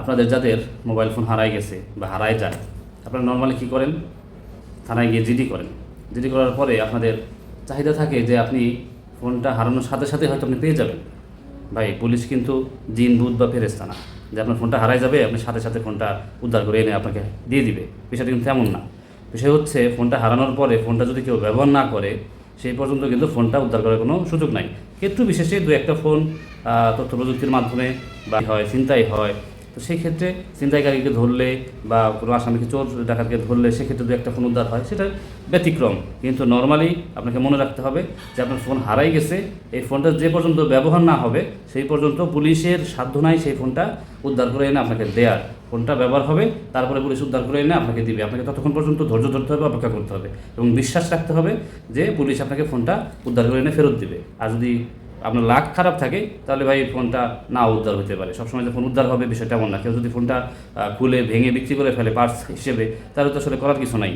আপনাদের যাদের mobile phone হারায় গেছে বা হারায় যায়, আপনারা নর্মালি কী করেন? থানায় গিয়ে জিডি করেন। জিডি করার পরে আপনাদের চাহিদা থাকে যে আপনি ফোনটা হারানোর সাথে সাথে হয়তো আপনি পেয়ে যাবেন। ভাই, পুলিশ কিন্তু জিন ভূত বা ফেরেশতা না যে আপনার ফোনটা হারায় যাবে আপনি সাথে সাথে ফোনটা উদ্ধার করে এনে আপনাকে দিয়ে দিবে। বিষয়টা কিন্তু তেমন না। বিষয় হচ্ছে, ফোনটা হারানোর পরে ফোনটা যদি কেউ ব্যবহার না করে সেই পর্যন্ত কিন্তু ফোনটা উদ্ধার করার কোনো সুযোগ নাই। ক্ষেত্র বিশেষে দু একটা ফোন তথ্য প্রযুক্তির মাধ্যমে বা হয় ছিনতাই হয়, তো সেই ক্ষেত্রে ছিনতাইকারীকে ধরলে বা কোনো আসামিকে চোর ডাকাতকে ধরলে সেক্ষেত্রে দু একটা ফোন উদ্ধার হয়, সেটা ব্যতিক্রম। কিন্তু নর্মালি আপনাকে মনে রাখতে হবে যে আপনার ফোন হারাই গেছে, এই ফোনটা যে পর্যন্ত ব্যবহার না হবে সেই পর্যন্ত পুলিশের সাধ্য নাই সেই ফোনটা উদ্ধার করে এনে আপনাকে দেয়ার। ফোনটা ব্যবহার হবে, তারপরে পুলিশ উদ্ধার করে এনে আপনাকে দিবে। আপনাকে ততক্ষণ পর্যন্ত ধৈর্য ধরতে হবে, অপেক্ষা করতে হবে এবং বিশ্বাস রাখতে হবে যে পুলিশ আপনাকে ফোনটা উদ্ধার করে এনে ফেরত দিবে। আর যদি আপনার লাক খারাপ থাকে তাহলে ভাই ফোনটা না উদ্ধার হতে পারে। সবসময় যে ফোন উদ্ধার হবে বিষয়টা এমন না। কেউ যদি ফোনটা খুলে ভেঙে বিক্রি করে ফেলে পার্টস হিসেবে, তাহলে তো আসলে করার কিছু নাই।